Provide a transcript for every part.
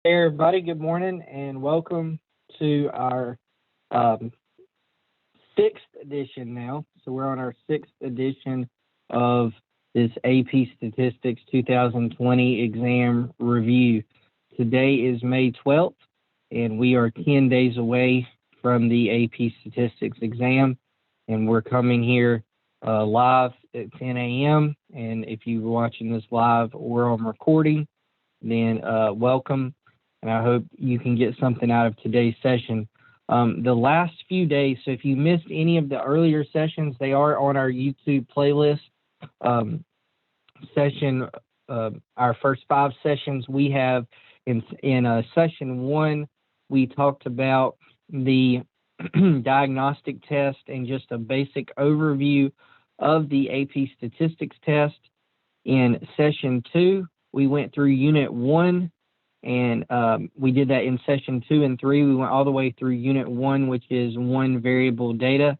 Hey everybody, good morning and welcome to our um, sixth edition now. So we're on our sixth edition of this AP Statistics 2020 exam review. Today is May 12th and we are 10 days away from the AP Statistics exam, and we're coming here live at 10 a.m. And if you're watching this live or on recording, then welcome, and I hope you can get something out of today's session. The last few days, so if you missed any of the earlier sessions, they are on our YouTube playlist. Session, our first 5 sessions we have in session 1, we talked about the diagnostic test and just a basic overview of the AP Statistics test. In session 2, we went through Unit 1, and we did that in session 2 and 3. We went all the way through Unit 1, which is 1 variable data.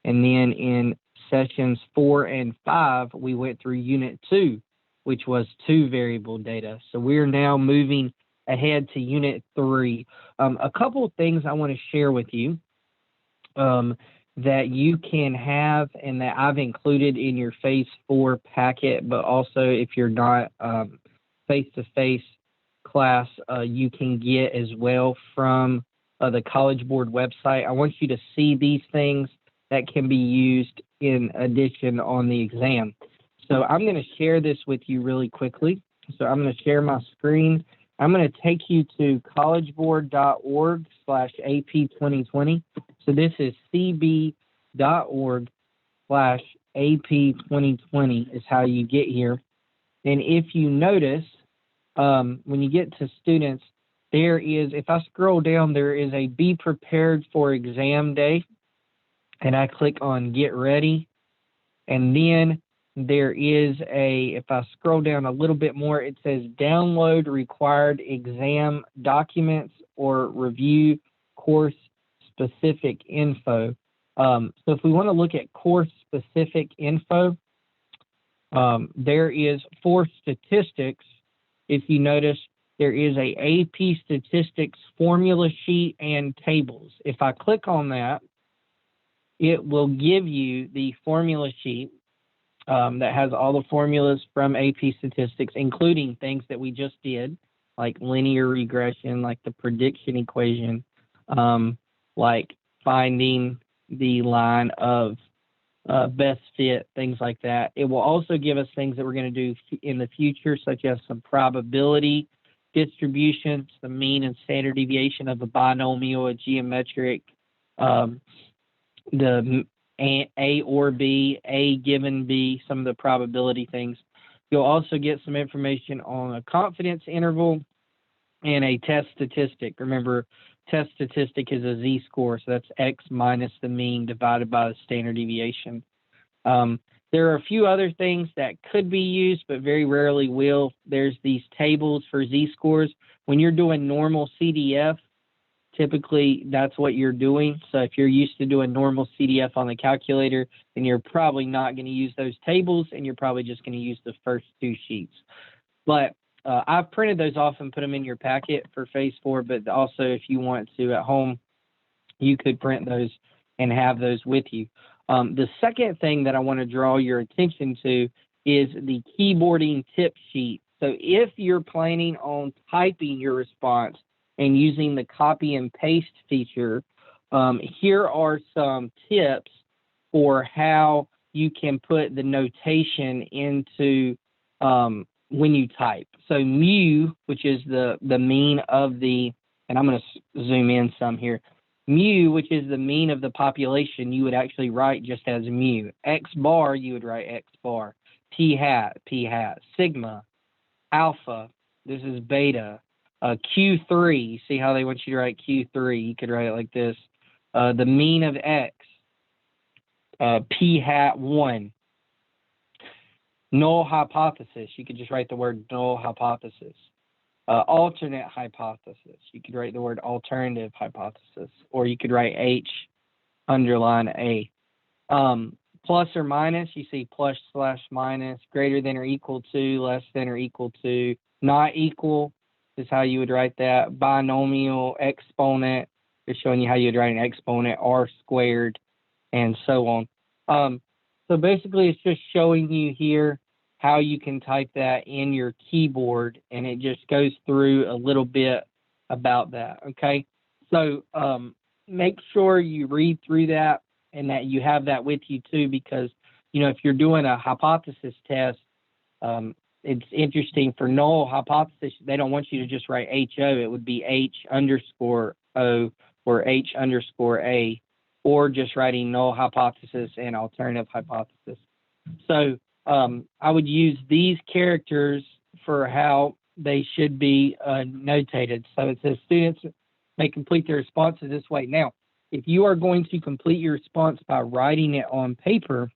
And then in sessions 4 and 5, we went through Unit 2, which was 2 variable data. So we're now moving ahead to Unit 3. A couple of things I want to share with you that you can have and that I've included in your Phase 4 packet, but also if you're not face-to-face class, you can get as well from the College Board website. I want you to see these things that can be used in addition on the exam. So I'm going to share this with you really quickly. So I'm going to share my screen. I'm going to take you to collegeboard.org/AP2020. So this is cb.org/AP2020 is how you get here. And if you notice, when you get to students, there is, if I scroll down, there is a be prepared for exam day. And I click on get ready. And then there is if I scroll down a little bit more, it says download required exam documents or review course specific info. So if we want to look at course specific info, there is for statistics. If you notice, there is a AP Statistics formula sheet and tables. If I click on that, it will give you the formula sheet that has all the formulas from AP Statistics, including things that we just did, like linear regression, like the prediction equation, like finding the line of best fit, things like that. It will also give us things that we're going to do in the future, such as some probability distributions, the mean and standard deviation of a binomial, a geometric, the A or B, A given B, some of the probability things. You'll also get some information on a confidence interval and a test statistic. Remember, test statistic is a z-score, so that's x minus the mean divided by the standard deviation. There are a few other things that could be used, but very rarely will. There's these tables for z-scores. When you're doing normal CDF, typically that's what you're doing. So if you're used to doing normal CDF on the calculator, then you're probably not going to use those tables, and you're probably just going to use the first 2 sheets. But I've printed those off and put them in your packet for Phase 4, but also if you want to at home, you could print those and have those with you. The second thing that I want to draw your attention to is the keyboarding tip sheet. So if you're planning on typing your response and using the copy and paste feature, here are some tips for how you can put the notation into when you type. So mu, which is the mean of the, and I'm going to zoom in some here. Mu, which is the mean of the population, you would actually write just as mu. X bar, you would write X bar. P hat, sigma, alpha, this is beta. Q3, see how they want you to write Q3? You could write it like this. The mean of X, P hat 1. Null hypothesis, you could just write the word null hypothesis. Alternate hypothesis, you could write the word alternative hypothesis, or you could write H underline A. Plus or minus, you see plus slash minus, greater than or equal to, less than or equal to, not equal, is how you would write that. Binomial, exponent is showing you how you would write an exponent, r squared, and so on. So basically, it's just showing you here how you can type that in your keyboard, and it just goes through a little bit about that, okay? So make sure you read through that and that you have that with you too, because, you know, if you're doing a hypothesis test, it's interesting for null hypothesis, they don't want you to just write HO. It would be H_O or H_A, or just writing null hypothesis and alternative hypothesis. So I would use these characters for how they should be notated. So it says students may complete their responses this way. Now, if you are going to complete your response by writing it on paper,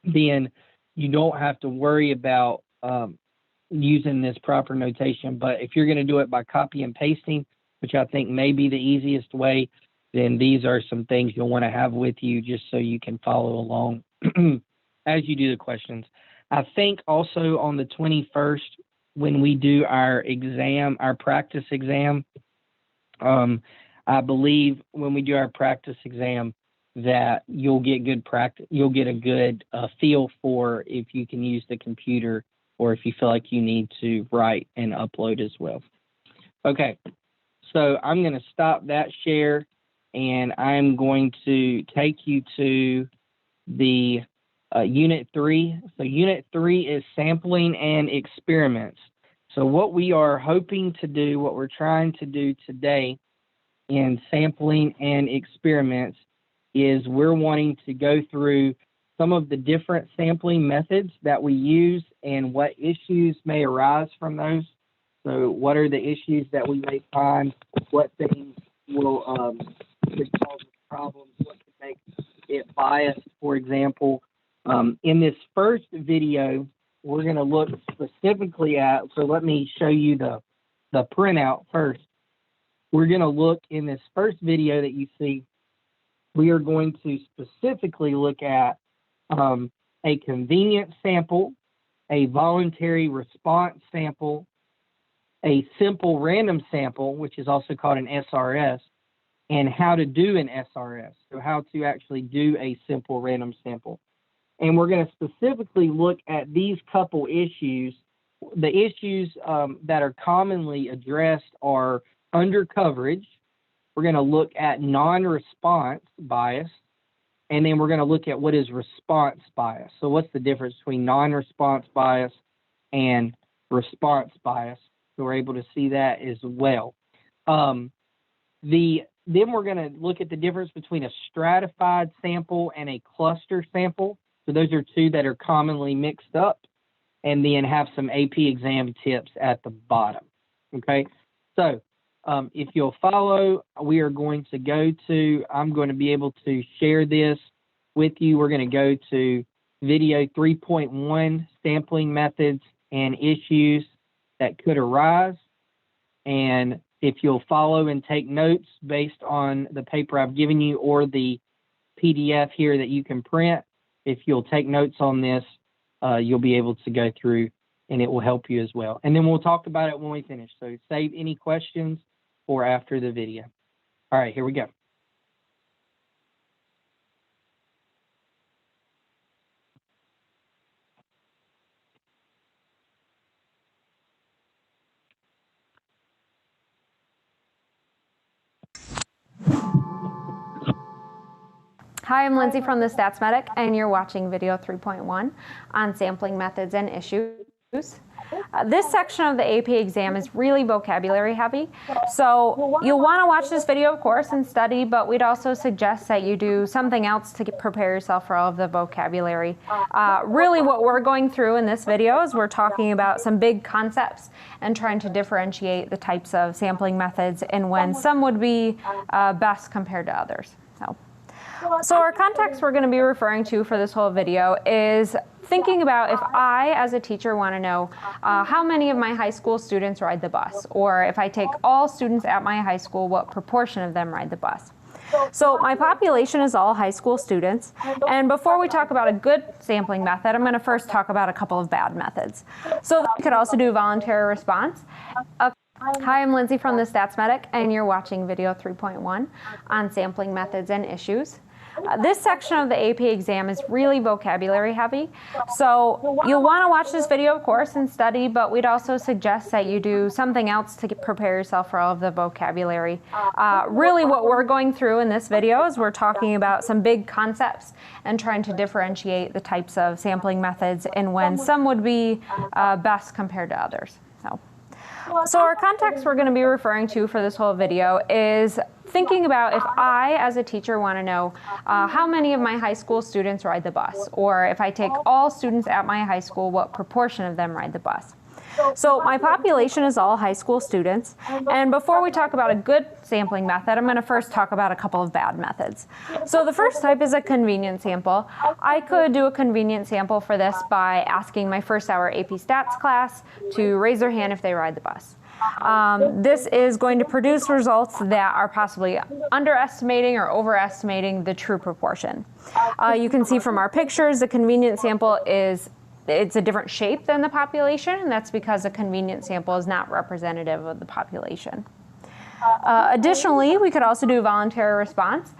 then you don't have to worry about using this proper notation. But if you're going to do it by copy and pasting, which I think may be the easiest way, then these are some things you'll want to have with you just so you can follow along as you do the questions. I think also on the 21st, when we do our exam, our practice exam, I believe when we do our practice exam that you'll get good practice, you'll get a good feel for if you can use the computer or if you feel like you need to write and upload as well. Okay, so I'm going to stop that share, and I'm going to take you to the Unit 3. So Unit 3 is sampling and experiments. So what we are hoping to do, what we're trying to do today in sampling and experiments is we're wanting to go through some of the different sampling methods that we use and what issues may arise from those. So what are the issues that we may find, what things will could cause problems, what could make it biased, for example. In this first video, we're going to look specifically at, so let me show you the printout first. We're going to look in this first video that you see, we are going to specifically look at a convenient sample, a voluntary response sample, a simple random sample, which is also called an SRS, and how to do an SRS, so how to actually do a simple random sample. And we're going to specifically look at these couple issues. The issues that are commonly addressed are under coverage. We're going to look at non-response bias, and then we're going to look at what is response bias. So what's the difference between non-response bias and response bias? So we're able to see that as well. Then we're going to look at the difference between a stratified sample and a cluster sample. So those are two that are commonly mixed up, and then have some AP exam tips at the bottom. Okay, so if you'll follow, we are going to go to, I'm going to be able to share this with you. We're going to go to video 3.1, sampling methods and issues that could arise. And if you'll follow and take notes based on the paper I've given you or the PDF here that you can print, if you'll take notes on this, you'll be able to go through and it will help you as well. And then we'll talk about it when we finish. So save any questions for after the video. All right, here we go. Hi, I'm Lindsay from the Stats Medic, and you're watching video 3.1 on sampling methods and issues. This section of the AP exam is really vocabulary heavy, so you'll want to watch this video, of course, and study, but we'd also suggest that you do something else to prepare yourself for all of the vocabulary. Really what we're going through in this video is we're talking about some big concepts and trying to differentiate the types of sampling methods and when some would be best compared to others. So our context we're going to be referring to for this whole video is thinking about if I, as a teacher, want to know how many of my high school students ride the bus, or if I take all students at my high school, what proportion of them ride the bus. So my population is all high school students, and before we talk about a good sampling method, I'm going to first talk about a couple of bad methods. So we could also do voluntary response. Hi, I'm Lindsay from the Stats Medic, and you're watching video 3.1 on sampling methods and issues. This section of the AP exam is really vocabulary heavy, so you'll want to watch this video, of course, and study, but we'd also suggest that you do something else to prepare yourself for all of the vocabulary. Really what we're going through in this video is we're talking about some big concepts and trying to differentiate the types of sampling methods and when some would be best compared to others. So our context we're going to be referring to for this whole video is thinking about if I, as a teacher, want to know how many of my high school students ride the bus, or if I take all students at my high school, what proportion of them ride the bus. So my population is all high school students, and before we talk about a good sampling method, I'm going to first talk about a couple of bad methods. So the first type is a convenience sample. I could do a convenience sample for this by asking my first hour AP Stats class to raise their hand if they ride the bus. This is going to produce results that are possibly underestimating or overestimating the true proportion. You can see from our pictures the convenience sample it's a different shape than the population, and that's because a convenience sample is not representative of the population. Additionally, we could also do voluntary response.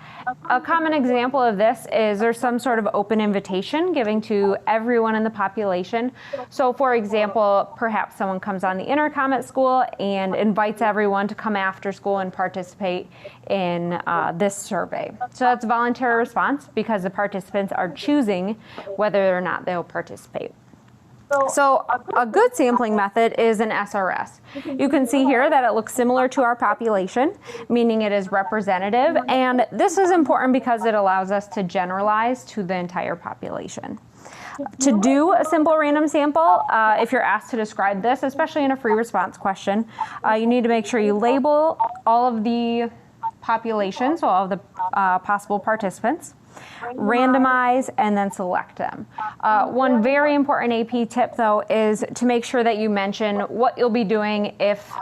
A common example of this is there's some sort of open invitation giving to everyone in the population. So for example, perhaps someone comes on the intercom at school and invites everyone to come after school and participate in this survey. So that's voluntary response because the participants are choosing whether or not they'll participate. So a good sampling method is an SRS. You can see here that it looks similar to our population, meaning it is representative, and this is important because it allows us to generalize to the entire population. To do a simple random sample, if you're asked to describe this, especially in a free response question, you need to make sure you label all of the population, so all of the possible participants, randomize, and then select them. One very important AP tip, though, is to make sure that you mention what you'll be doing if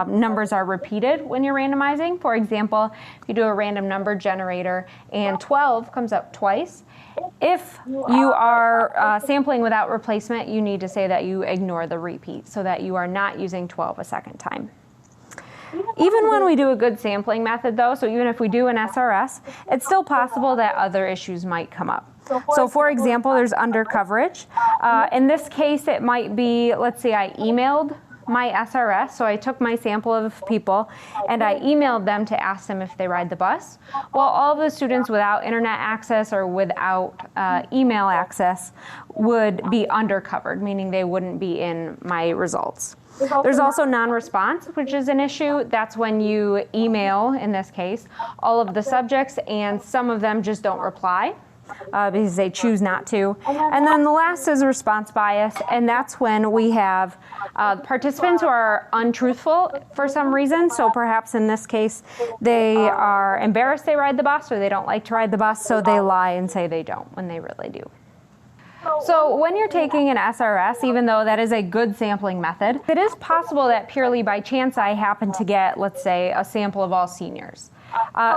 numbers are repeated when you're randomizing. For example, if you do a random number generator and 12 comes up twice, if you are sampling without replacement, you need to say that you ignore the repeat so that you are not using 12 a second time. Even when we do a good sampling method, though, so even if we do an SRS, it's still possible that other issues might come up. So for example, there's under coverage. In this case, it might be, let's say I emailed my SRS, so I took my sample of people and I emailed them to ask them if they ride the bus. Well, all of the students without internet access or without email access would be undercovered, meaning they wouldn't be in my results. There's also non-response, which is an issue. That's when you email, in this case, all of the subjects and some of them just don't reply because they choose not to. And then the last is response bias, and that's when we have participants who are untruthful for some reason. So perhaps in this case, they are embarrassed they ride the bus or they don't like to ride the bus, so they lie and say they don't when they really do. So when you're taking an SRS, even though that is a good sampling method, it is possible that purely by chance I happen to get, let's say, a sample of all seniors.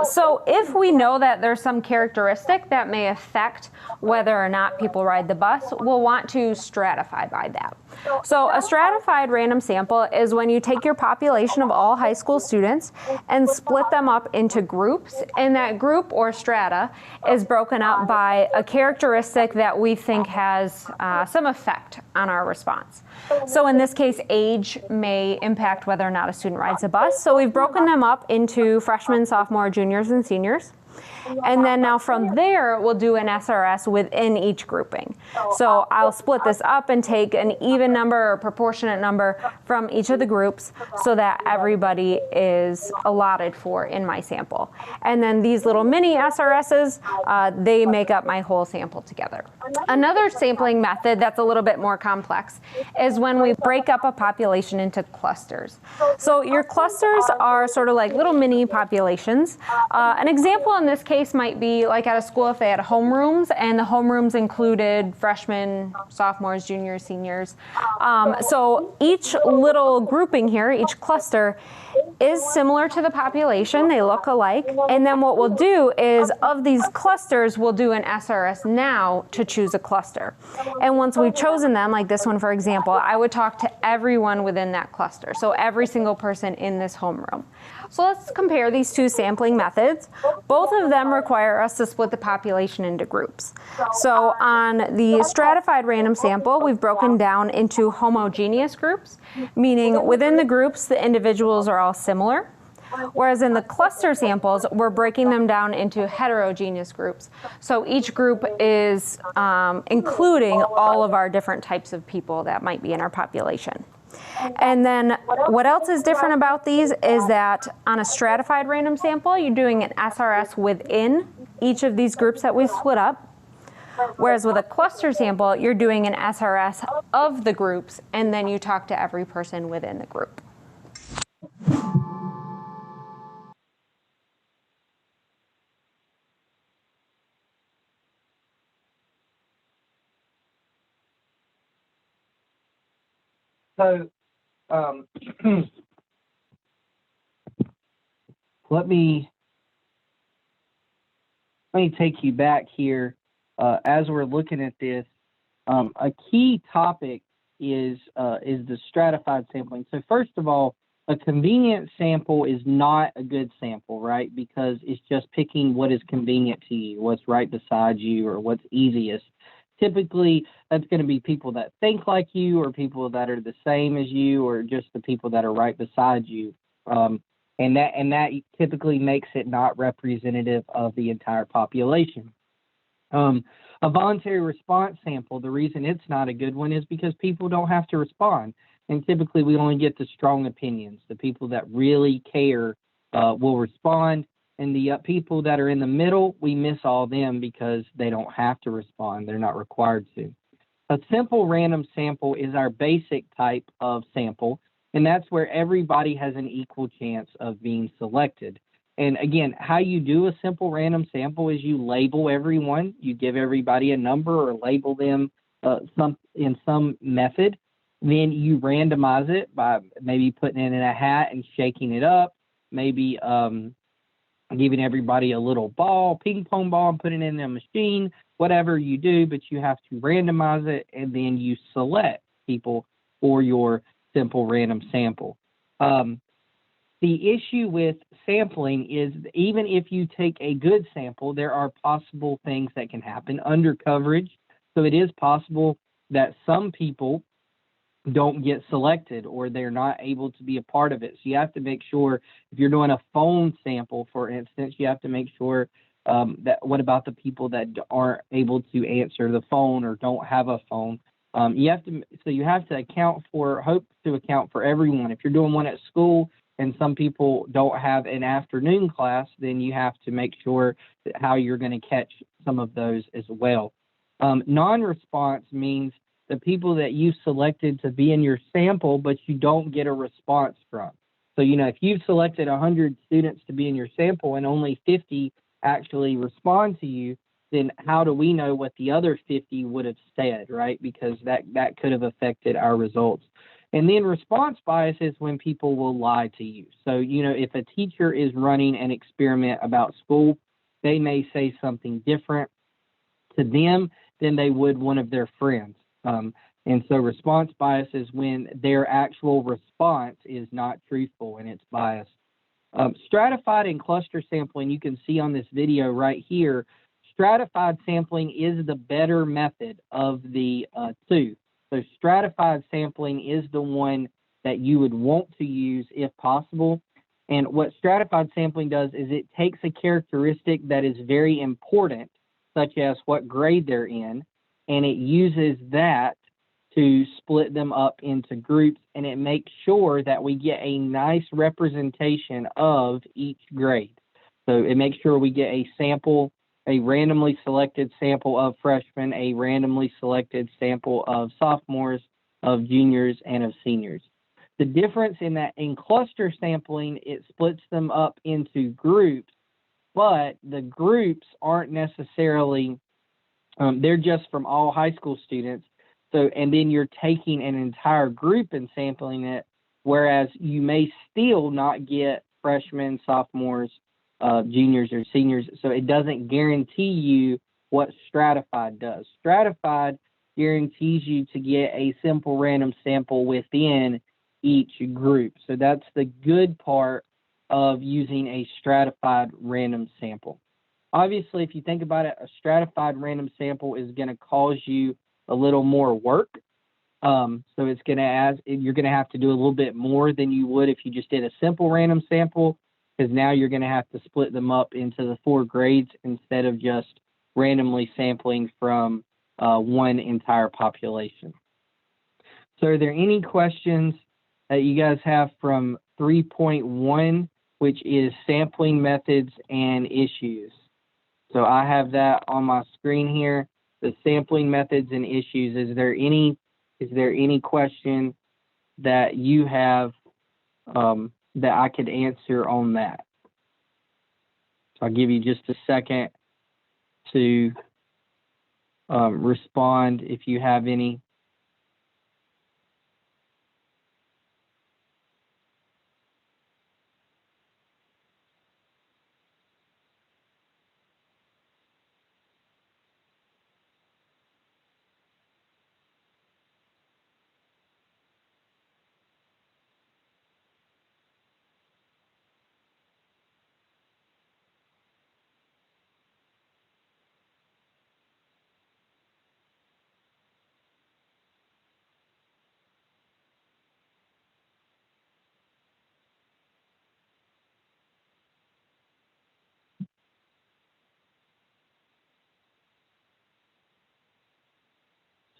So if we know that there's some characteristic that may affect whether or not people ride the bus, we'll want to stratify by that. So a stratified random sample is when you take your population of all high school students and split them up into groups, and that group or strata is broken up by a characteristic that we think has some effect on our response. So in this case, age may impact whether or not a student rides a bus. So we've broken them up into freshmen, sophomore, juniors, and seniors. And then now from there, we'll do an SRS within each grouping. So I'll split this up and take an even number or proportionate number from each of the groups so that everybody is allotted for in my sample. And then these little mini SRSs, they make up my whole sample together. Another sampling method that's a little bit more complex is when we break up a population into clusters. So your clusters are sort of like little mini populations. An example in this case case might be like at a school if they had homerooms, and the homerooms included freshmen, sophomores, juniors, seniors. So each little grouping here, each cluster, is similar to the population. They look alike. And then what we'll do is, of these clusters, we'll do an SRS now to choose a cluster. And once we've chosen them, like this one for example, I would talk to everyone within that cluster. So every single person in this homeroom. So let's compare these two sampling methods. Both of them require us to split the population into groups. So on the stratified random sample, we've broken down into homogeneous groups, meaning within the groups, the individuals are all similar. Whereas in the cluster samples, we're breaking them down into heterogeneous groups. So each group is including all of our different types of people that might be in our population. And then what else is different about these is that on a stratified random sample, you're doing an SRS within each of these groups that we split up. Whereas with a cluster sample, you're doing an SRS of the groups, and then you talk to every person within the group. So let me take you back here as we're looking at this. A key topic is the stratified sampling. So first of all, a convenient sample is not a good sample, right? Because it's just picking what is convenient to you, what's right beside you, or what's easiest. Typically, that's going to be people that think like you, or people that are the same as you, or just the people that are right beside you. And that typically makes it not representative of the entire population. A voluntary response sample, the reason it's not a good one is because people don't have to respond. And typically we only get the strong opinions. The people that really care will respond. And the people that are in the middle, we miss all them because they don't have to respond. They're not required to. A simple random sample is our basic type of sample. And that's where everybody has an equal chance of being selected. And again, how you do a simple random sample is you label everyone. You give everybody a number or label them in some method. Then you randomize it by maybe putting it in a hat and shaking it up, maybe giving everybody a little ball, ping pong ball, and putting it in a machine, whatever you do, but you have to randomize it, and then you select people for your simple random sample. The issue with sampling is even if you take a good sample, there are possible things that can happen under coverage. So it is possible that some people don't get selected or they're not able to be a part of it. So you have to make sure, if you're doing a phone sample, for instance, you have to make sure that what about the people that aren't able to answer the phone or don't have a phone? You have to account for everyone. If you're doing one at school and some people don't have an afternoon class, then you have to make sure that how you're going to catch some of those as well. Non-response means the people that you selected to be in your sample, but you don't get a response from. So, if you've selected 100 students to be in your sample and only 50 actually respond to you, then how do we know what the other 50 would have said, right? Because that could have affected our results. And then response bias is when people will lie to you. So, if a teacher is running an experiment about school, they may say something different to them than they would one of their friends. And so response bias is when their actual response is not truthful and it's biased. Stratified and cluster sampling, you can see on this video right here, stratified sampling is the better method of the two. So stratified sampling is the one that you would want to use if possible. And what stratified sampling does is it takes a characteristic that is very important, such as what grade they're in, and it uses that to split them up into groups, and it makes sure that we get a nice representation of each grade. So it makes sure we get a sample, a randomly selected sample of freshmen, a randomly selected sample of sophomores, of juniors, and of seniors. The difference in that in cluster sampling, it splits them up into groups, but the groups aren't necessarily, they're just from all high school students. So, and then you're taking an entire group and sampling it, whereas you may still not get freshmen, sophomores, juniors, or seniors. So it doesn't guarantee you what stratified does. Stratified guarantees you to get a simple random sample within each group. So that's the good part of using a stratified random sample. Obviously, if you think about it, a stratified random sample is going to cause you a little more work. So it's going to you're going to have to do a little bit more than you would if you just did a simple random sample, because now you're going to have to split them up into the 4 grades instead of just randomly sampling from one entire population. So are there any questions that you guys have from 3.1, which is sampling methods and issues? So I have that on my screen here, the sampling methods and issues. Is there any question that you have that I could answer on that? So I'll give you just a second to respond if you have any.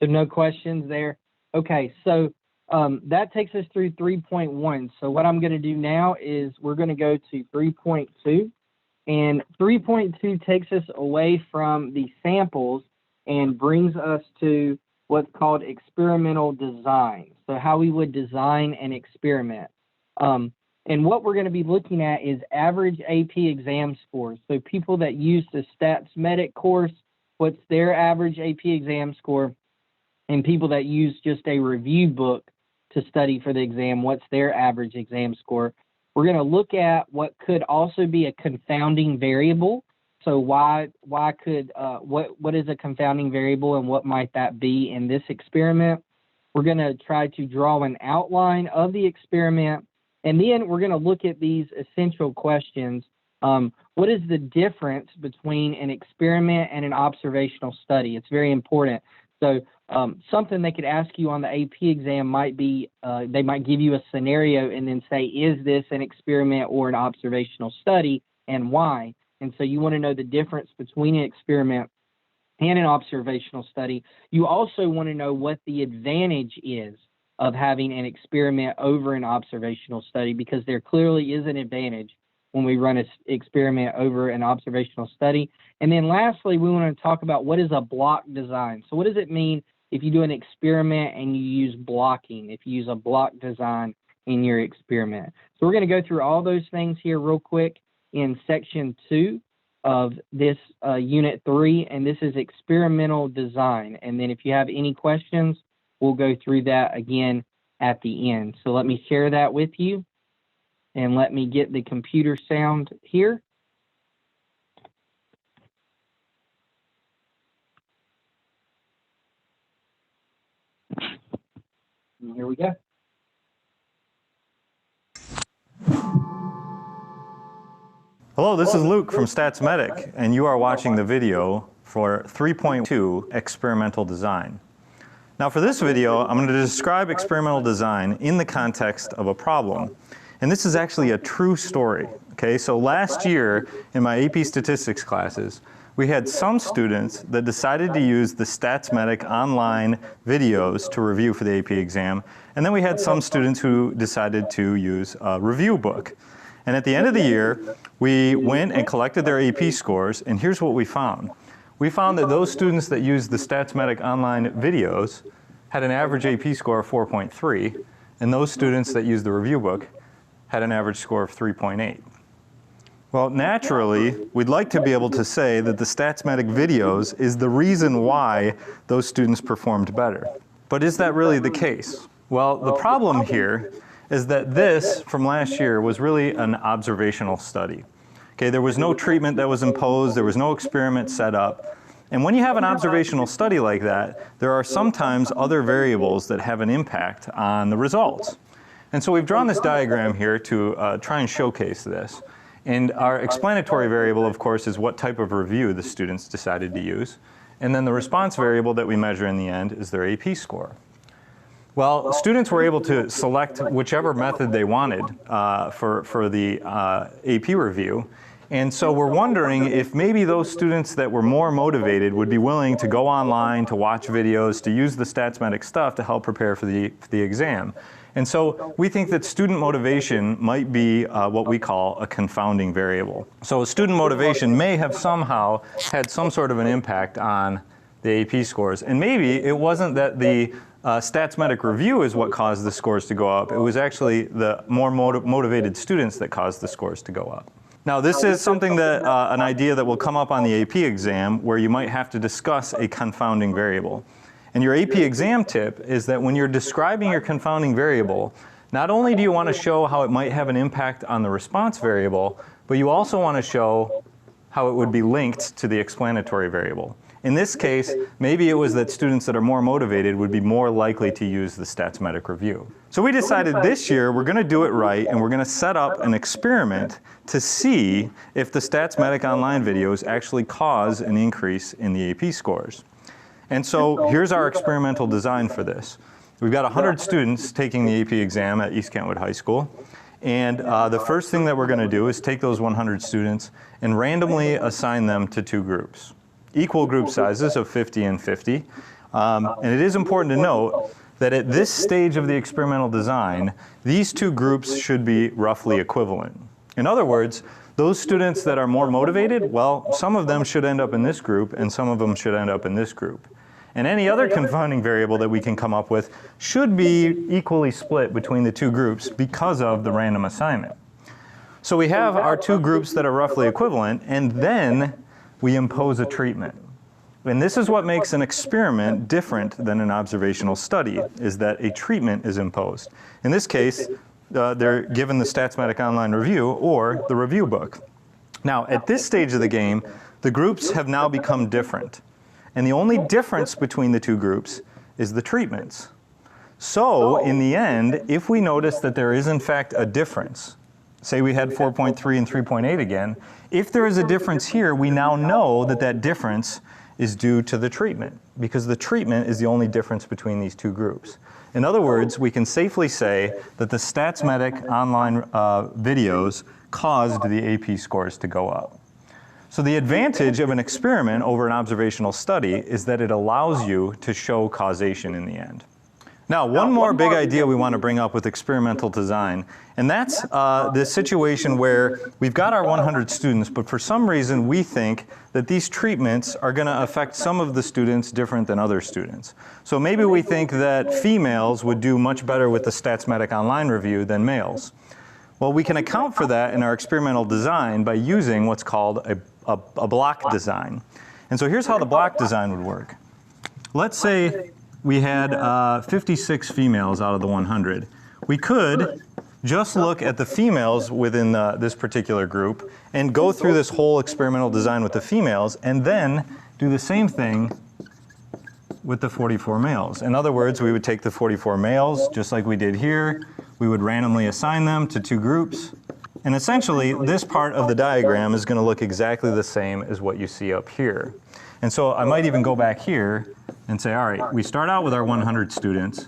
So no questions there. Okay, so that takes us through 3.1. So what I'm going to do now is we're going to go to 3.2. And 3.2 takes us away from the samples and brings us to what's called experimental design. So how we would design an experiment. And what we're going to be looking at is average AP exam scores. So people that use the Stats Medic course, what's their average AP exam score? And people that use just a review book to study for the exam, what's their average exam score? We're going to look at what could also be a confounding variable. So what is a confounding variable and what might that be in this experiment? We're going to try to draw an outline of the experiment, and then we're going to look at these essential questions. What is the difference between an experiment and an observational study? It's very important. So something they could ask you on the AP exam might be, they might give you a scenario and then say, is this an experiment or an observational study, and why? And so you want to know the difference between an experiment and an observational study. You also want to know what the advantage is of having an experiment over an observational study, because there clearly is an advantage when we run an experiment over an observational study. And then lastly, we want to talk about what is a block design. So what does it mean if you do an experiment and you use blocking, if you use a block design in your experiment? So we're going to go through all those things here real quick in section 2 of this unit 3, and this is experimental design. And then if you have any questions, we'll go through that again at the end. So let me share that with you, and let me get the computer sound here. And here we go. Hello, this is Luke from Stats Medic, and you are watching the video for 3.2 Experimental Design. Now for this video, I'm going to describe experimental design in the context of a problem. And this is actually a true story. Okay, so last year in my AP statistics classes, we had some students that decided to use the Stats Medic online videos to review for the AP exam, and then we had some students who decided to use a review book. And at the end of the year, we went and collected their AP scores, and here's what we found. We found that those students that used the Stats Medic online videos had an average AP score of 4.3, and those students that used the review book had an average score of 3.8. Well, naturally, we'd like to be able to say that the StatsMedic videos is the reason why those students performed better. But is that really the case? Well, the problem here is that this, from last year, was really an observational study. Okay, there was no treatment that was imposed, there was no experiment set up. And when you have an observational study like that, there are sometimes other variables that have an impact on the results. And so we've drawn this diagram here to try and showcase this. And our explanatory variable, of course, is what type of review the students decided to use. And then the response variable that we measure in the end is their AP score. Well, students were able to select whichever method they wanted for the AP review. And so we're wondering if maybe those students that were more motivated would be willing to go online, to watch videos, to use the StatsMedic stuff to help prepare for the exam. And so we think that student motivation might be what we call a confounding variable. So student motivation may have somehow had some sort of an impact on the AP scores. And maybe it wasn't that the StatsMedic review is what caused the scores to go up. It was actually the more motivated students that caused the scores to go up. Now this is something that, an idea that will come up on the AP exam where you might have to discuss a confounding variable. And your AP exam tip is that when you're describing your confounding variable, not only do you want to show how it might have an impact on the response variable, but you also want to show how it would be linked to the explanatory variable. In this case, maybe it was that students that are more motivated would be more likely to use the StatsMedic review. So we decided this year we're going to do it right, and we're going to set up an experiment to see if the StatsMedic online videos actually cause an increase in the AP scores. And so here's our experimental design for this. We've got 100 students taking the AP exam at East Kentwood High School. And the first thing that we're going to do is take those 100 students and randomly assign them to two groups. Equal group sizes of 50 and 50. And it is important to note that at this stage of the experimental design, these two groups should be roughly equivalent. In other words, those students that are more motivated, well, some of them should end up in this group and some of them should end up in this group. And any other confounding variable that we can come up with should be equally split between the two groups because of the random assignment. So we have our two groups that are roughly equivalent, and then we impose a treatment. And this is what makes an experiment different than an observational study, is that a treatment is imposed. In this case, they're given the StatsMedic online review or the review book. Now, at this stage of the game, the groups have now become different. And the only difference between the two groups is the treatments. So, in the end, if we notice that there is in fact a difference, say we had 4.3 and 3.8 again, if there is a difference here, we now know that that difference is due to the treatment, because the treatment is the only difference between these two groups. In other words, we can safely say that the StatsMedic online videos caused the AP scores to go up. So the advantage of an experiment over an observational study is that it allows you to show causation in the end. Now, one more big idea we want to bring up with experimental design, and that's this situation where we've got our 100 students, but for some reason we think that these treatments are going to affect some of the students different than other students. So maybe we think that females would do much better with the StatsMedic online review than males. Well, we can account for that in our experimental design by using what's called a block design. And so here's how the block design would work. Let's say we had 56 females out of the 100. We could just look at the females within this particular group and go through this whole experimental design with the females and then do the same thing with the 44 males. In other words, we would take the 44 males, just like we did here. We would randomly assign them to two groups. And essentially, this part of the diagram is going to look exactly the same as what you see up here. And so I might even go back here and say, all right, we start out with our 100 students,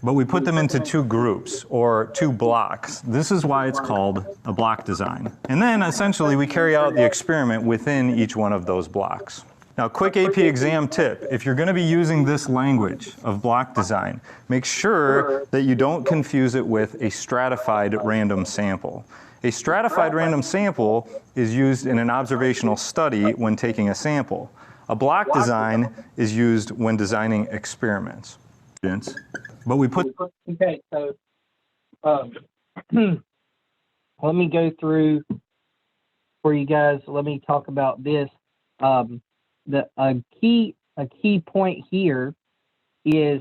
but we put them into two groups or two blocks. This is why it's called a block design. And then essentially we carry out the experiment within each one of those blocks. Now, quick AP exam tip, if you're going to be using this language of block design, make sure that you don't confuse it with a stratified random sample. A stratified random sample is used in an observational study when taking a sample. A block design is used when designing experiments. But we put... Okay, so let me go through for you guys. Let me talk about this. A key point here is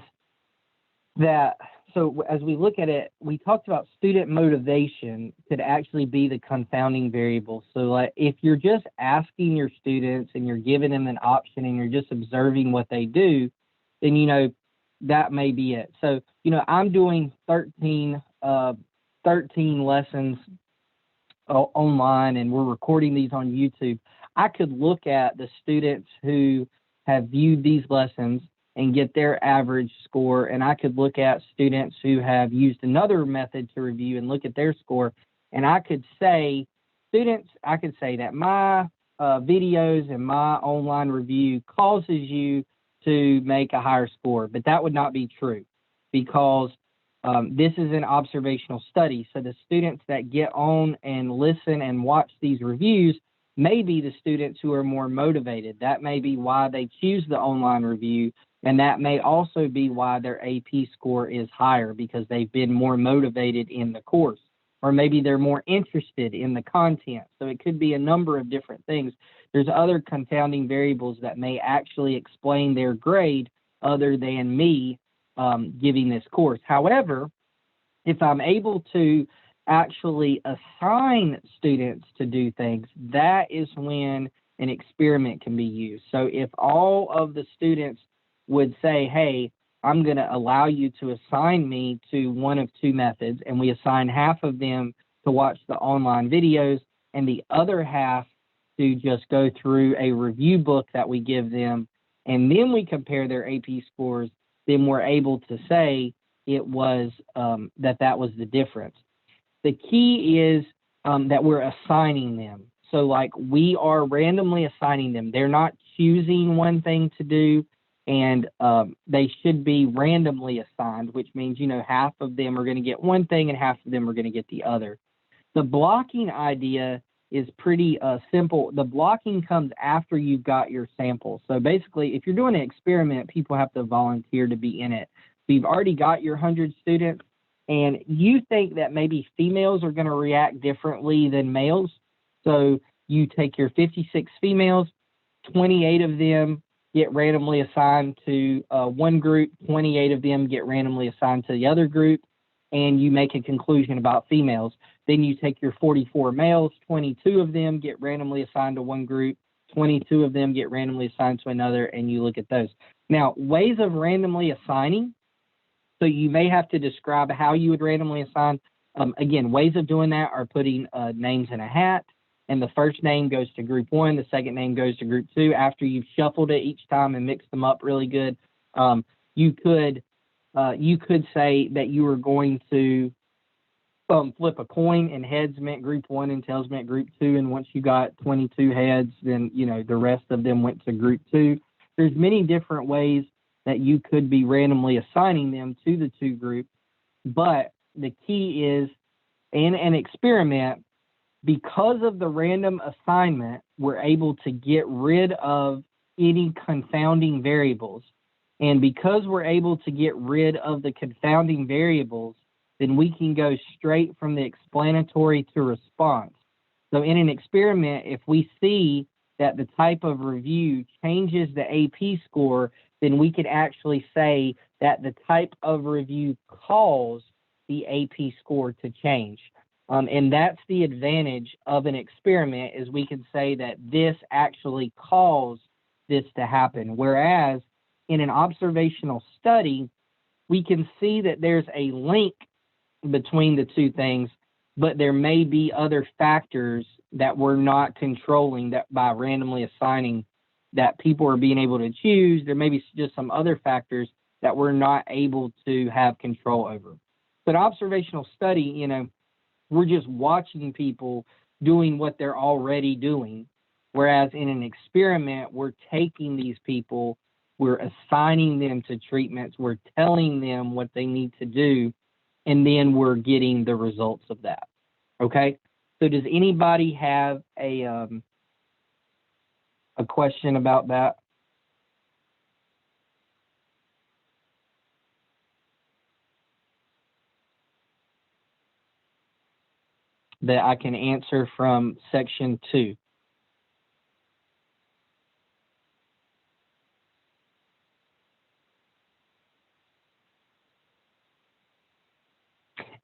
that, so as we look at it, we talked about student motivation could actually be the confounding variable. So like if you're just asking your students and you're giving them an option and you're just observing what they do, then, you know, that may be it. So, you know, I'm doing 13 lessons online, and we're recording these on YouTube. I could look at the students who have viewed these lessons and get their average score, and I could look at students who have used another method to review and look at their score, and I could say, I could say that my videos and my online review causes you to make a higher score, but that would not be true, because this is an observational study. So the students that get on and listen and watch these reviews may be the students who are more motivated. That may be why they choose the online review, and that may also be why their AP score is higher, because they've been more motivated in the course, or maybe they're more interested in the content. So it could be a number of different things. There's other confounding variables that may actually explain their grade other than me giving this course. However, if I'm able to actually assign students to do things, that is when an experiment can be used. So if all of the students would say, hey, I'm going to allow you to assign me to one of two methods, and we assign half of them to watch the online videos and the other half to just go through a review book that we give them, and then we compare their AP scores, then we're able to say it was that was the difference. The key is that we're assigning them. So like we are randomly assigning them. They're not choosing one thing to do, and they should be randomly assigned, which means, you know, half of them are going to get one thing and half of them are going to get the other. The blocking idea is pretty simple. The blocking comes after you've got your sample. So basically, if you're doing an experiment, people have to volunteer to be in it. So you've already got your 100 students, and you think that maybe females are going to react differently than males. So you take your 56 females, 28 of them get randomly assigned to one group, 28 of them get randomly assigned to the other group, and you make a conclusion about females. Then you take your 44 males, 22 of them get randomly assigned to one group, 22 of them get randomly assigned to another, and you look at those. Now, ways of randomly assigning, so you may have to describe how you would randomly assign. Again, ways of doing that are putting names in a hat, and the first name goes to group one, the second name goes to group two. After you've shuffled it each time and mixed them up really good, you could say that you were going to flip a coin, and heads meant group one and tails meant group two. And once you got 22 heads, then, you know, the rest of them went to group two. There's many different ways that you could be randomly assigning them to the two groups. But the key is, in an experiment, because of the random assignment, we're able to get rid of any confounding variables. And because we're able to get rid of the confounding variables, then we can go straight from the explanatory to response. So in an experiment, if we see that the type of review changes the AP score, then we could actually say that the type of review caused the AP score to change. And that's the advantage of an experiment, is we can say that this actually caused this to happen. Whereas in an observational study, we can see that there's a link between the two things, but there may be other factors that we're not controlling, that by randomly assigning, that people are being able to choose. There may be just some other factors that we're not able to have control over. But observational study, you know, we're just watching people doing what they're already doing. Whereas in an experiment, we're taking these people, we're assigning them to treatments, we're telling them what they need to do, and then we're getting the results of that. Okay? So does anybody have a question about that? that I can answer from section 2.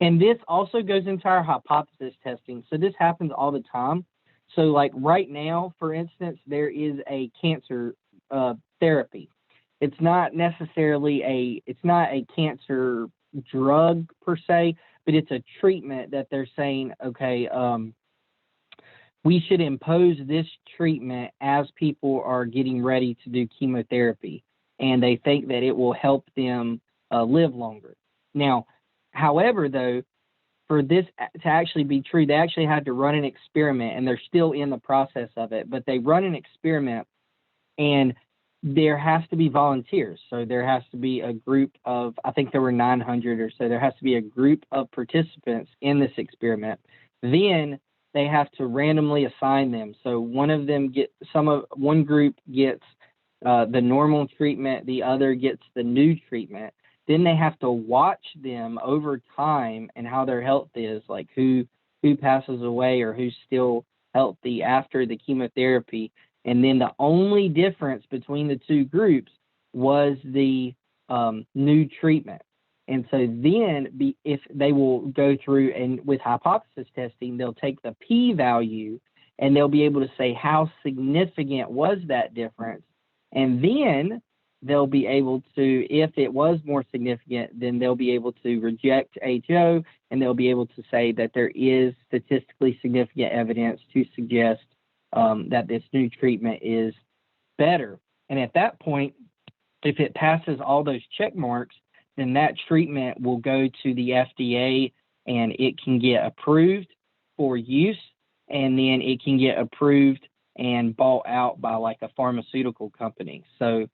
And this also goes into our hypothesis testing. So this happens all the time. So like right now, for instance, there is a cancer therapy. It's not necessarily a cancer drug per se, but it's a treatment that they're saying, okay, we should impose this treatment as people are getting ready to do chemotherapy. And they think that it will help them live longer. Now, however, though, for this to actually be true, they actually had to run an experiment, and they're still in the process of it. But they run an experiment, and there has to be volunteers. So there has to be a group of, I think there were 900 or so. There has to be a group of participants in this experiment. Then they have to randomly assign them. So one group gets the normal treatment, the other gets the new treatment. Then they have to watch them over time and how their health is, like who passes away or who's still healthy after the chemotherapy. And then the only difference between the two groups was the new treatment. And so then if they will go through and with hypothesis testing, they'll take the p-value and they'll be able to say how significant was that difference. And then they'll be able to, if it was more significant, then they'll be able to reject HO, and they'll be able to say that there is statistically significant evidence to suggest that this new treatment is better. And at that point, if it passes all those check marks, then that treatment will go to the FDA and it can get approved for use, and then it can get approved and bought out by like a pharmaceutical company. So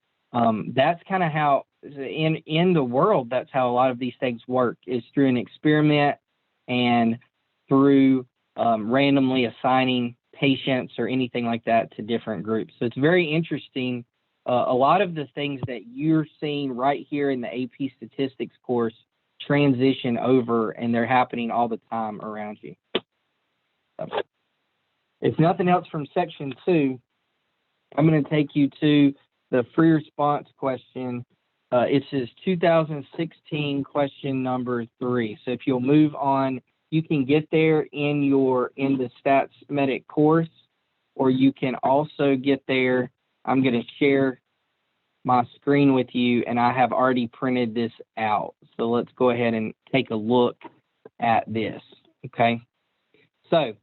that's kind of how in the world, that's how a lot of these things work, is through an experiment and through randomly assigning patients or anything like that to different groups. So it's very interesting. A lot of the things that you're seeing right here in the AP statistics course transition over, and they're happening all the time around you. So, if nothing else from section 2, I'm going to take you to the free response question. It says 2016 question number 3. So if you'll move on, you can get there in the Stats Medic course, or you can also get there. I'm going to share my screen with you, and I have already printed this out. So let's go ahead and take a look at this, okay? So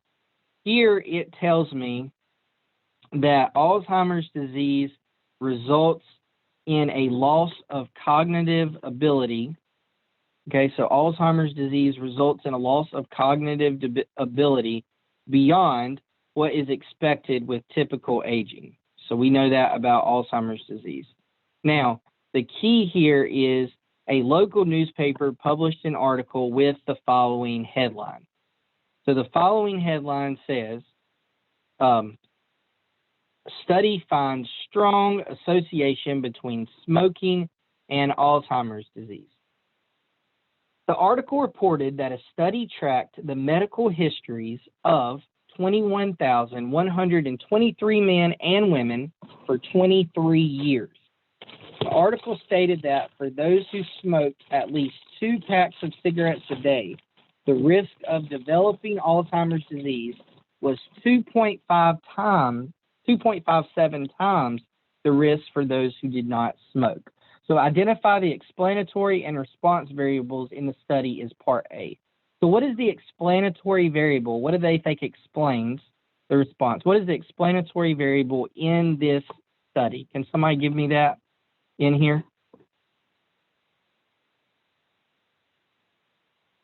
here it tells me that Alzheimer's disease results in a loss of cognitive ability. Okay, so Alzheimer's disease results in a loss of cognitive ability beyond what is expected with typical aging. So we know that about Alzheimer's disease. Now, the key here is a local newspaper published an article with the following headline. So the following headline says, study finds strong association between smoking and Alzheimer's disease. The article reported that a study tracked the medical histories of 21,123 men and women for 23 years. The article stated that for those who smoked at least 2 packs of cigarettes a day, the risk of developing Alzheimer's disease was 2.57 times the risk for those who did not smoke. So identify the explanatory and response variables in the study is part A. So what is the explanatory variable? What do they think explains the response? What is the explanatory variable in this study? Can somebody give me that in here?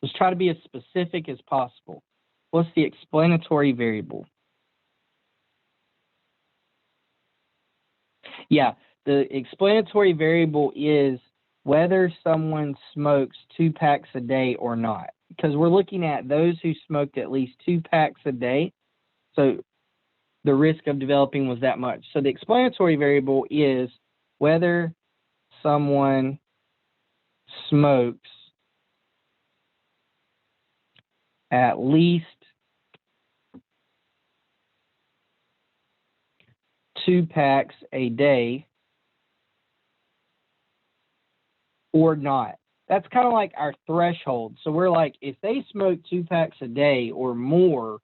Let's try to be as specific as possible. What's the explanatory variable? Yeah, the explanatory variable is whether someone smokes 2 packs a day or not, because we're looking at those who smoked at least 2 packs a day. So the risk of developing was that much. So the explanatory variable is whether someone smokes at least 2 packs a day or not. That's kind of like our threshold. So we're like, if they smoke 2 packs a day or more,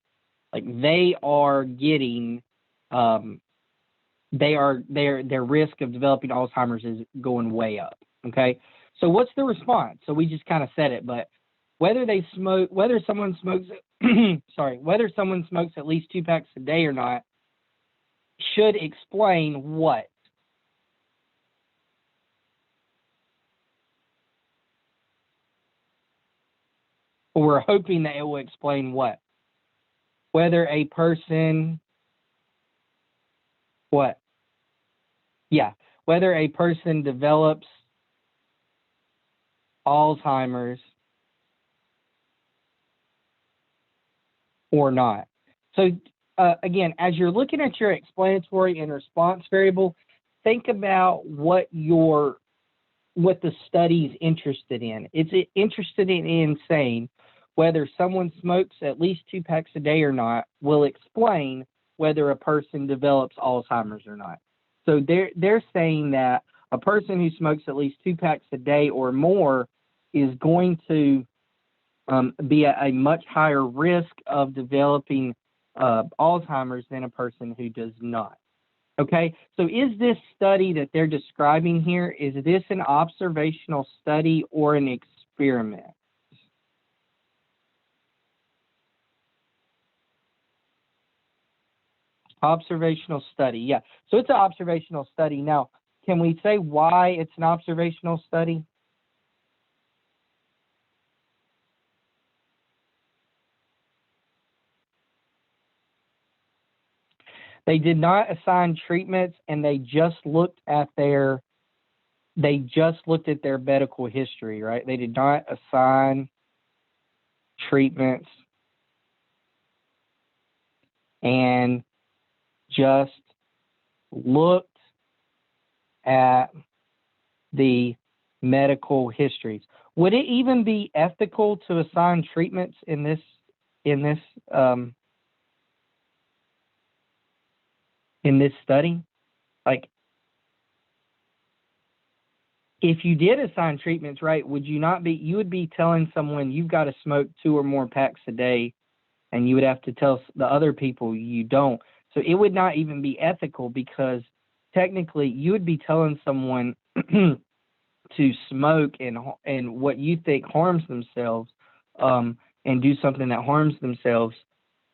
like they are getting, their risk of developing Alzheimer's is going way up. Okay. So what's the response? So we just kind of said it, but whether someone smokes, whether someone smokes at least 2 packs a day or not should explain what? Or we're hoping that it will explain what? Whether a person, what? Yeah, whether a person develops Alzheimer's or not. So again, as you're looking at your explanatory and response variable, think about what the study's interested in. It's interested in saying whether someone smokes at least 2 packs a day or not will explain whether a person develops Alzheimer's or not. So they're saying that a person who smokes at least 2 packs a day or more is going to be at a much higher risk of developing Alzheimer's than a person who does not. Okay, so is this study that they're describing here, is this an observational study or an experiment? Observational study, yeah. So it's an observational study. Now, can we say why it's an observational study? They did not assign treatments, and they just looked at their medical history, right? They did not assign treatments and just looked at the medical histories. Would it even be ethical to assign treatments in this study? Like, if you did assign treatments, right, you would be telling someone you've got to smoke 2 or more packs a day, and you would have to tell the other people you don't. So it would not even be ethical, because technically you would be telling someone to smoke and what you think harms themselves, and do something that harms themselves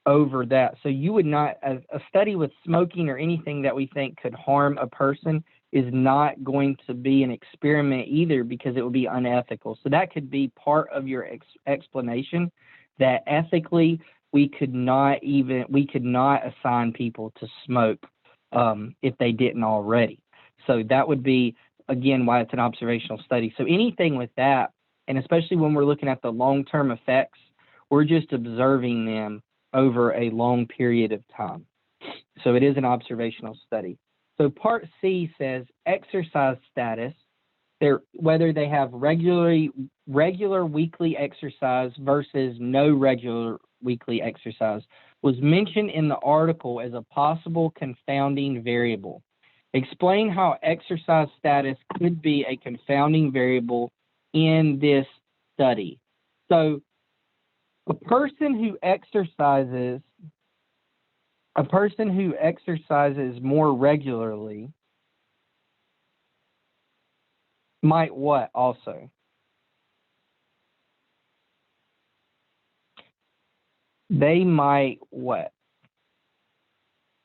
over that. So you would not, a study with smoking or anything that we think could harm a person is not going to be an experiment either, because it would be unethical. So that could be part of your explanation, that ethically we could not assign people to smoke if they didn't already. So that would be, again, why it's an observational study. So anything with that, and especially when we're looking at the long-term effects, we're just observing them over a long period of time. So it is an observational study. So part C says exercise status, whether they have regular weekly exercise versus no regular weekly exercise, was mentioned in the article as a possible confounding variable. Explain how exercise status could be a confounding variable in this study. So a person who exercises more regularly might what also? They might what?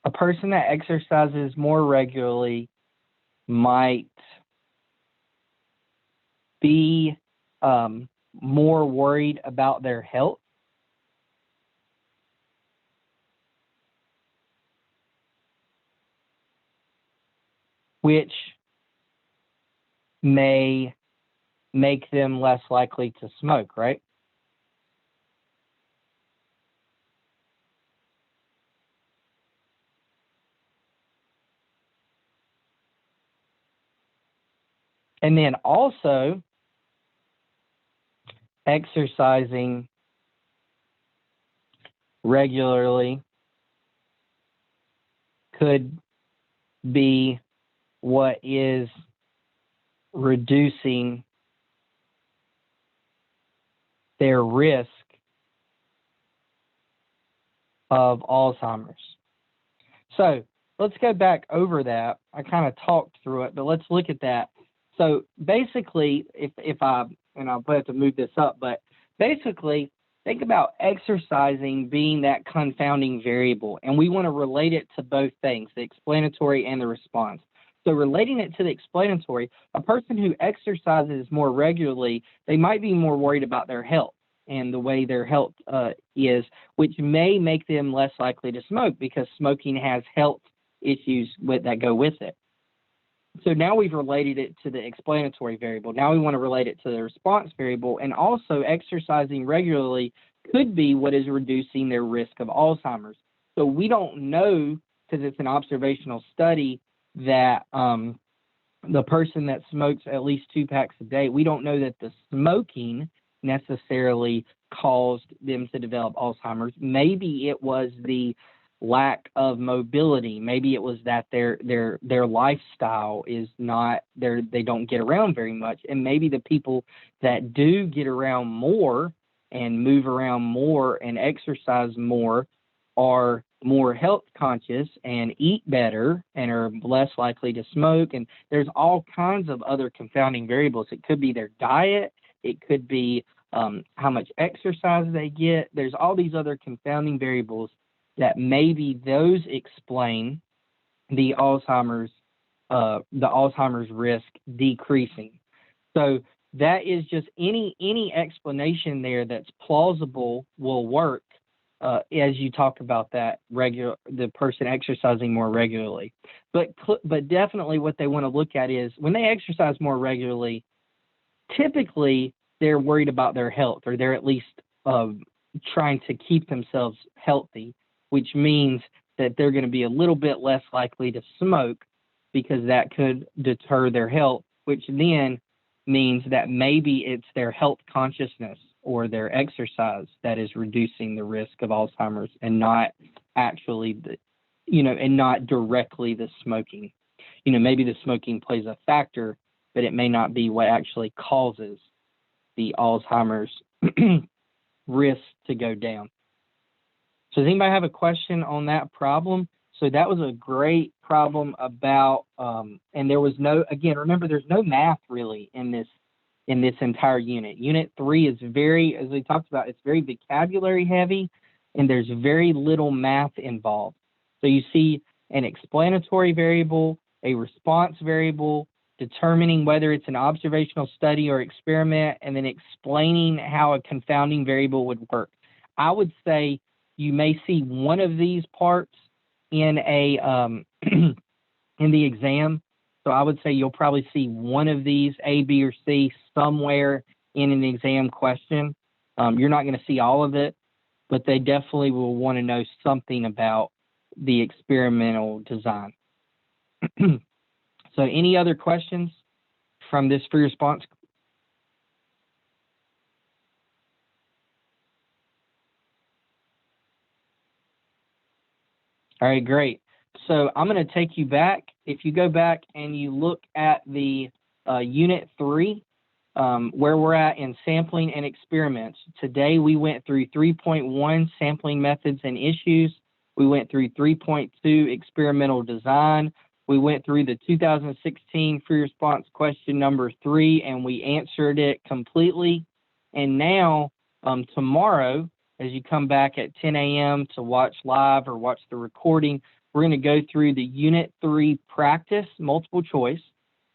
A person that exercises more regularly might be more worried about their health. Which may make them less likely to smoke, right? And then also, exercising regularly could be what is reducing their risk of Alzheimer's. So let's go back over that. I kind of talked through it, but let's look at that. So basically, if I'll have to move this up, but basically, think about exercising being that confounding variable, and we want to relate it to both things, the explanatory and the response. So relating it to the explanatory, a person who exercises more regularly, they might be more worried about their health and the way their health is, which may make them less likely to smoke because smoking has health issues that go with it. So now we've related it to the explanatory variable. Now we want to relate it to the response variable, and also exercising regularly could be what is reducing their risk of Alzheimer's. So we don't know, because it's an observational study, that the person that smokes at least 2 packs a day, we don't know that the smoking necessarily caused them to develop Alzheimer's. Maybe it was the lack of mobility. Maybe it was that their lifestyle is not, they don't get around very much. And maybe the people that do get around more and move around more and exercise more are more health conscious and eat better and are less likely to smoke. And there's all kinds of other confounding variables. It could be their diet. It could be how much exercise they get. There's all these other confounding variables that maybe those explain the Alzheimer's risk decreasing. So that is just any explanation there that's plausible will work as you talk about that the person exercising more regularly. But definitely what they want to look at is when they exercise more regularly, typically they're worried about their health, or they're at least trying to keep themselves healthy, which means that they're going to be a little bit less likely to smoke because that could deter their health, which then means that maybe it's their health consciousness or their exercise that is reducing the risk of Alzheimer's, and not actually and not directly the smoking. Maybe the smoking plays a factor, but it may not be what actually causes the Alzheimer's risk to go down. So does anybody have a question on that problem? So that was a great problem about, and there was remember, there's no math really in this entire unit. Unit 3 is very, as we talked about, it's very vocabulary heavy, and there's very little math involved. So you see an explanatory variable, a response variable, determining whether it's an observational study or experiment, and then explaining how a confounding variable would work. I would say you may see one of these parts in in the exam. So I would say you'll probably see one of these, A, B, or C, somewhere in an exam question. You're not going to see all of it, but they definitely will want to know something about the experimental design. So any other questions from this free response? All right, great. So I'm going to take you back. If you go back and you look at the Unit 3, where we're at in sampling and experiments. Today we went through 3.1, sampling methods and issues. We went through 3.2, experimental design. We went through the 2016 free response question number 3, and we answered it completely. And now, tomorrow, as you come back at 10 a.m. to watch live or watch the recording, we're going to go through the Unit 3 practice multiple choice.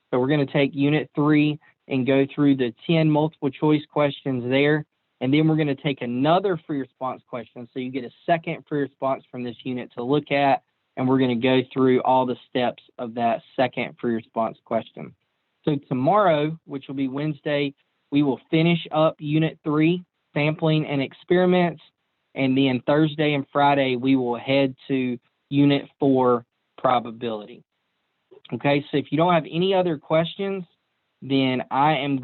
So we're going to take Unit 3 and go through the 10 multiple choice questions there. And then we're going to take another free response question. So you get a second free response from this unit to look at, and we're going to go through all the steps of that second free response question. So tomorrow, which will be Wednesday, we will finish up Unit 3, sampling and experiments. And then Thursday and Friday, we will head to Unit 4, probability. Okay, so if you don't have any other questions, then I am going